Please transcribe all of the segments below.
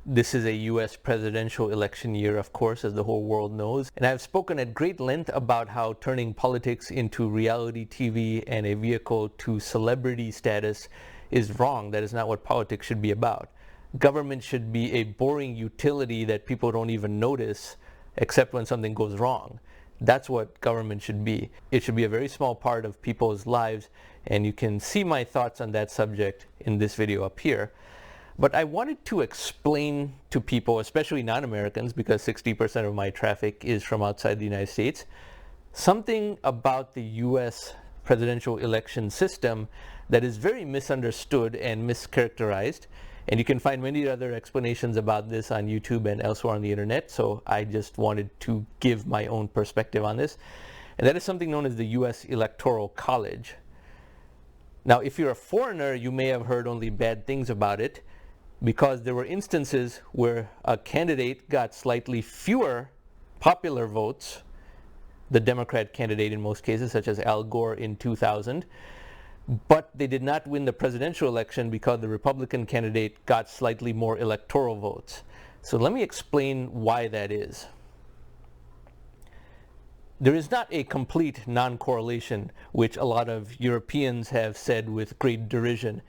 This is a US presidential election year, of course, as the whole world knows. And I've spoken at great length about how turning politics into reality TV and a vehicle to celebrity status is wrong. That is not what politics should be about. Government should be a boring utility that people don't even notice except when something goes wrong. That's what government should be. It should be a very small part of people's lives, and you can see my thoughts on that subject in this video up here. But I wanted to explain to people, especially non-Americans, because 60% of my traffic is from outside the United States, something about the US presidential election system that is very misunderstood and mischaracterized. And you can find many other explanations about this on YouTube and elsewhere on the internet, so I just wanted to give my own perspective on this. And that is something known as the US Electoral College. Now, if you're a foreigner, you may have heard only bad things about it, because there were instances where a candidate got slightly fewer popular votes, the Democrat candidate in most cases, such as Al Gore in 2000, but they did not win the presidential election because the Republican candidate got slightly more electoral votes. So let me explain why that is. There is not a complete non-correlation, which a lot of Europeans have said with great derision.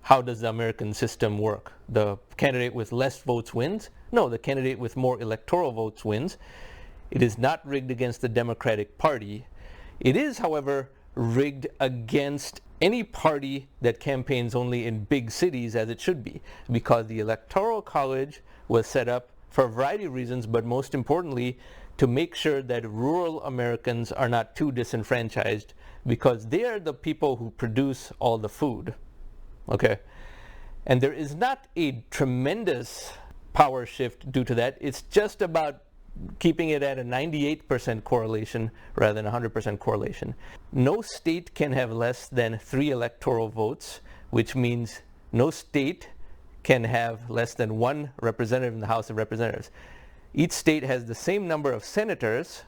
How does the American system work? The candidate with less votes wins? No, the candidate with more electoral votes wins. It is not rigged against the Democratic Party. It is, however, rigged against any party that campaigns only in big cities, as it should be, because the Electoral College was set up for a variety of reasons, but most importantly, to make sure that rural Americans are not too disenfranchised, because they are the people who produce all the food. Okay, and there is not a tremendous power shift due to that. It's just about keeping it at a 98% correlation rather than 100% correlation. No state can have less than 3 electoral votes, which means no state can have less than 1 representative in the House of Representatives. Each state has the same number of senators,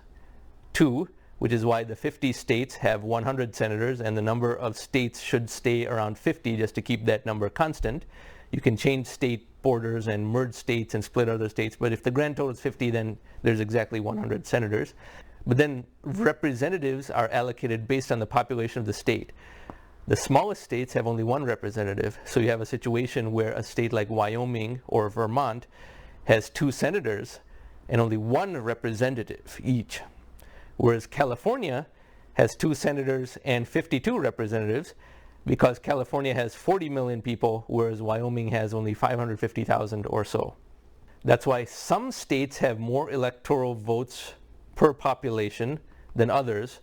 2, which is why the 50 states have 100 senators, and the number of states should stay around 50 just to keep that number constant. You can change state borders and merge states and split other states, but if the grand total is 50, then there's exactly 100 senators. But then representatives are allocated based on the population of the state. The smallest states have only 1 representative, so you have a situation where a state like Wyoming or Vermont has 2 senators and only 1 representative each. Whereas California has 2 senators and 52 representatives, because California has 40 million people, whereas Wyoming has only 550,000 or so. That's why some states have more electoral votes per population than others,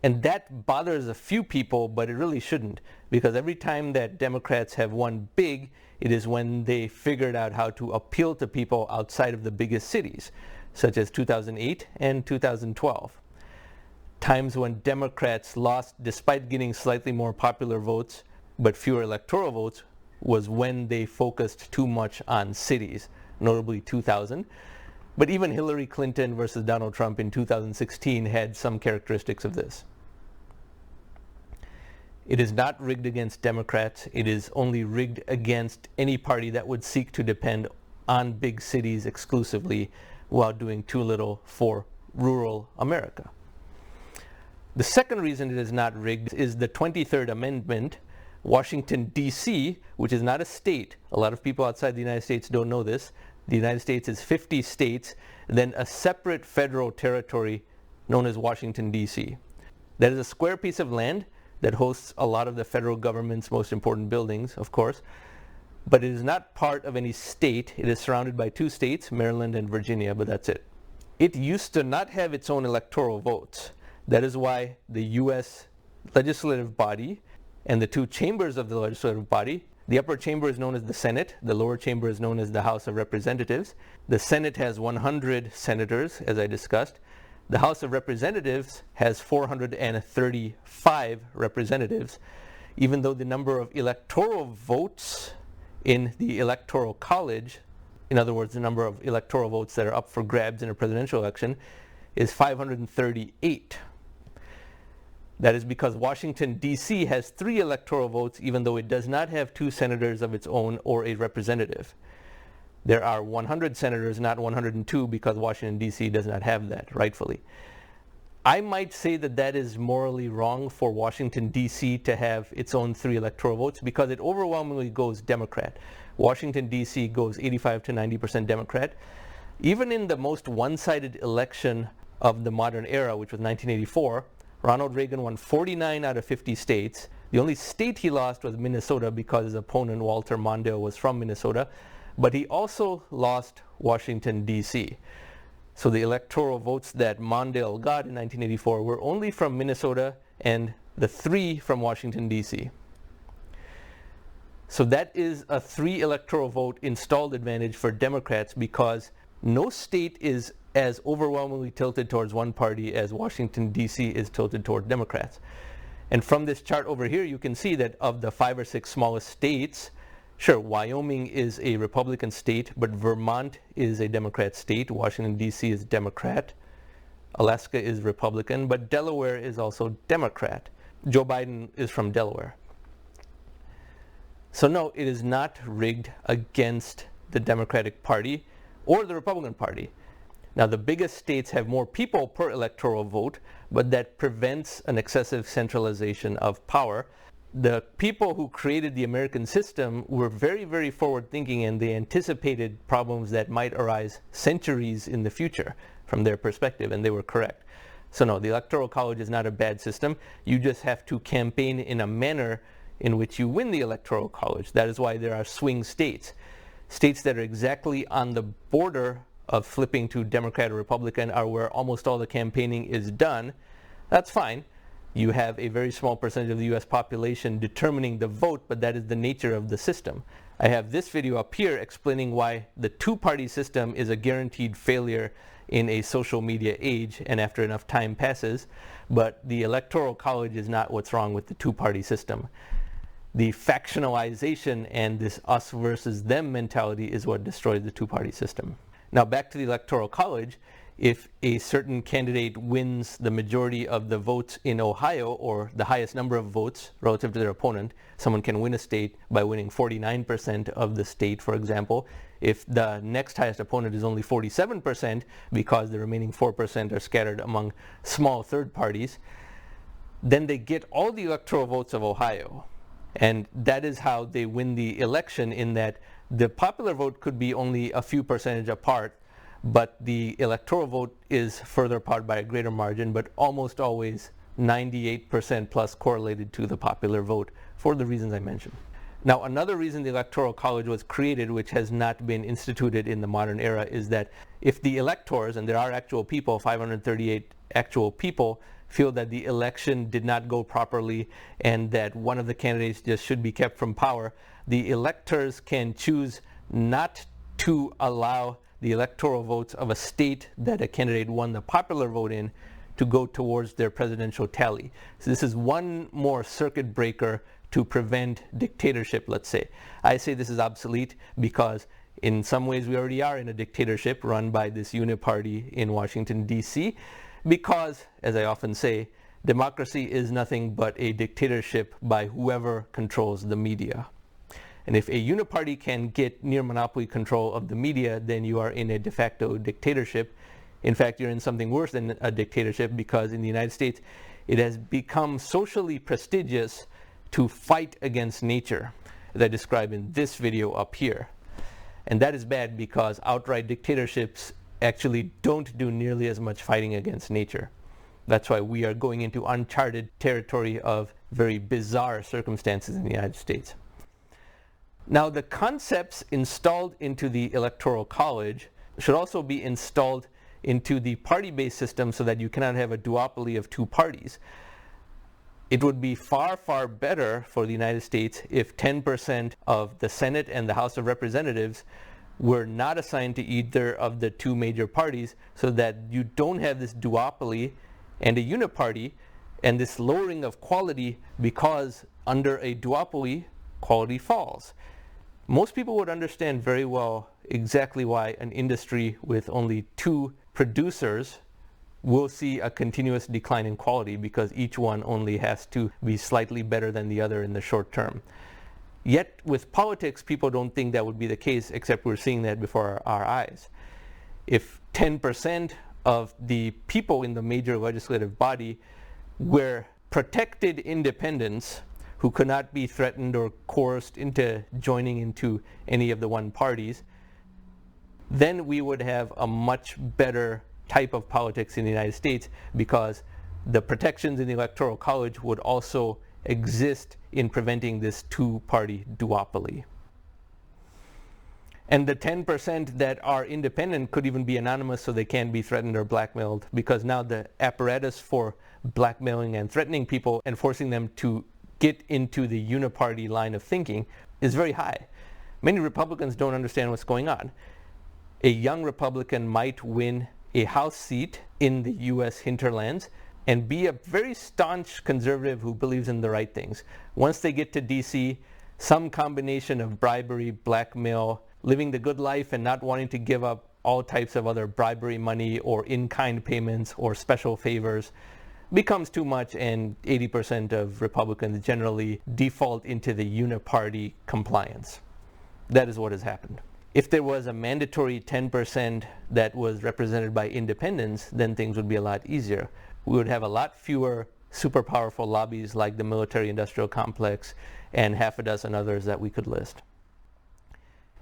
and that bothers a few people, but it really shouldn't, because every time that Democrats have won big, it is when they figured out how to appeal to people outside of the biggest cities, such as 2008 and 2012. Times when Democrats lost despite getting slightly more popular votes but fewer electoral votes was when they focused too much on cities, notably 2000. But even Hillary Clinton versus Donald Trump in 2016 had some characteristics of this. It is not rigged against Democrats. It is only rigged against any party that would seek to depend on big cities exclusively while doing too little for rural America. The second reason it is not rigged is the 23rd Amendment. Washington, D.C., which is not a state. A lot of people outside the United States don't know this. The United States is 50 states, then a separate federal territory known as Washington, D.C. That is a square piece of land that hosts a lot of the federal government's most important buildings, of course, but it is not part of any state. It is surrounded by 2 states, Maryland and Virginia, but that's it. It used to not have its own electoral votes. That is why the U.S. legislative body and the 2 chambers of the legislative body, the upper chamber is known as the Senate, the lower chamber is known as the House of Representatives. The Senate has 100 senators, as I discussed. The House of Representatives has 435 representatives, even though the number of electoral votes in the Electoral College, in other words, the number of electoral votes that are up for grabs in a presidential election, is 538. That is because Washington, D.C. has 3 electoral votes, even though it does not have 2 senators of its own or a representative. There are 100 senators, not 102, because Washington, D.C. does not have that, rightfully. I might say that that is morally wrong for Washington, D.C. to have its own 3 electoral votes because it overwhelmingly goes Democrat. Washington, D.C. goes 85 to 90% Democrat. Even in the most one-sided election of the modern era, which was 1984, Ronald Reagan won 49 out of 50 states. The only state he lost was Minnesota because his opponent, Walter Mondale, was from Minnesota. But he also lost Washington, D.C. So the electoral votes that Mondale got in 1984 were only from Minnesota and the 3 from Washington, D.C. So that is a 3 electoral vote installed advantage for Democrats because no state is as overwhelmingly tilted towards one party as Washington, D.C. is tilted toward Democrats. And from this chart over here, you can see that of the 5 or 6 smallest states, sure, Wyoming is a Republican state, but Vermont is a Democrat state. Washington, D.C. is Democrat. Alaska is Republican, but Delaware is also Democrat. Joe Biden is from Delaware. So no, it is not rigged against the Democratic Party or the Republican Party. Now, the biggest states have more people per electoral vote, but that prevents an excessive centralization of power. The people who created the American system were very, very forward-thinking, and they anticipated problems that might arise centuries in the future from their perspective, and they were correct. So no, the Electoral College is not a bad system. You just have to campaign in a manner in which you win the Electoral College. That is why there are swing states. States that are exactly on the border of flipping to Democrat or Republican are where almost all the campaigning is done. That's fine. You have a very small percentage of the US population determining the vote, but that is the nature of the system. I have this video up here explaining why the 2-party system is a guaranteed failure in a social media age and after enough time passes, but the Electoral College is not what's wrong with the 2-party system. The factionalization and this us versus them mentality is what destroys the 2-party system. Now back to the Electoral College. If a certain candidate wins the majority of the votes in Ohio, or the highest number of votes relative to their opponent, someone can win a state by winning 49% of the state, for example. If the next highest opponent is only 47% because the remaining 4% are scattered among small third parties, then they get all the electoral votes of Ohio. And that is how they win the election, in that the popular vote could be only a few percentage apart, but the electoral vote is further apart by a greater margin, but almost always 98% plus correlated to the popular vote for the reasons I mentioned. Now, another reason the Electoral College was created, which has not been instituted in the modern era, is that if the electors, and there are actual people, 538 actual people, feel that the election did not go properly and that one of the candidates just should be kept from power, the electors can choose not to allow the electoral votes of a state that a candidate won the popular vote in to go towards their presidential tally. So this is one more circuit breaker to prevent dictatorship, let's say. I say this is obsolete because in some ways we already are in a dictatorship run by this Uniparty in Washington, D.C., because, as I often say, democracy is nothing but a dictatorship by whoever controls the media. And if a uniparty can get near monopoly control of the media, then you are in a de facto dictatorship. In fact, you're in something worse than a dictatorship, because in the United States, it has become socially prestigious to fight against nature, as I describe in this video up here. And that is bad because outright dictatorships actually don't do nearly as much fighting against nature. That's why we are going into uncharted territory of very bizarre circumstances in the United States. Now, the concepts installed into the Electoral College should also be installed into the party-based system so that you cannot have a duopoly of 2 parties. It would be far, far better for the United States if 10% of the Senate and the House of Representatives were not assigned to either of the 2 major parties, so that you don't have this duopoly and a uniparty and this lowering of quality, because under a duopoly, quality falls. Most people would understand very well exactly why an industry with only 2 producers will see a continuous decline in quality, because each one only has to be slightly better than the other in the short term. Yet with politics, people don't think that would be the case, except we're seeing that before our eyes. If 10% of the people in the major legislative body were protected independents who could not be threatened or coerced into joining into any of the one parties, then we would have a much better type of politics in the United States, because the protections in the Electoral College would also exist in preventing this two-party duopoly. And the 10% that are independent could even be anonymous, so they can't be threatened or blackmailed, because now the apparatus for blackmailing and threatening people and forcing them to get into the Uniparty line of thinking is very high. Many Republicans don't understand what's going on. A young Republican might win a House seat in the US hinterlands and be a very staunch conservative who believes in the right things. Once they get to DC, some combination of bribery, blackmail, living the good life and not wanting to give up all types of other bribery money or in-kind payments or special favors becomes too much, and 80% of Republicans generally default into the uniparty compliance. That is what has happened. If there was a mandatory 10% that was represented by independents, then things would be a lot easier. We would have a lot fewer super powerful lobbies like the military-industrial complex and half a dozen others that we could list.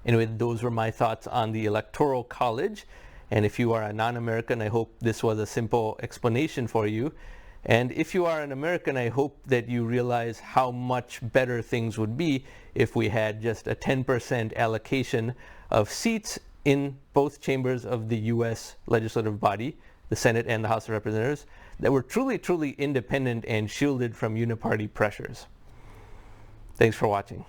Anyway, those were my thoughts on the Electoral College. And if you are a non-American, I hope this was a simple explanation for you. And if you are an American, I hope that you realize how much better things would be if we had just a 10% allocation of seats in both chambers of the US legislative body, the Senate and the House of Representatives, that were truly, truly independent and shielded from uniparty pressures. Thanks for watching.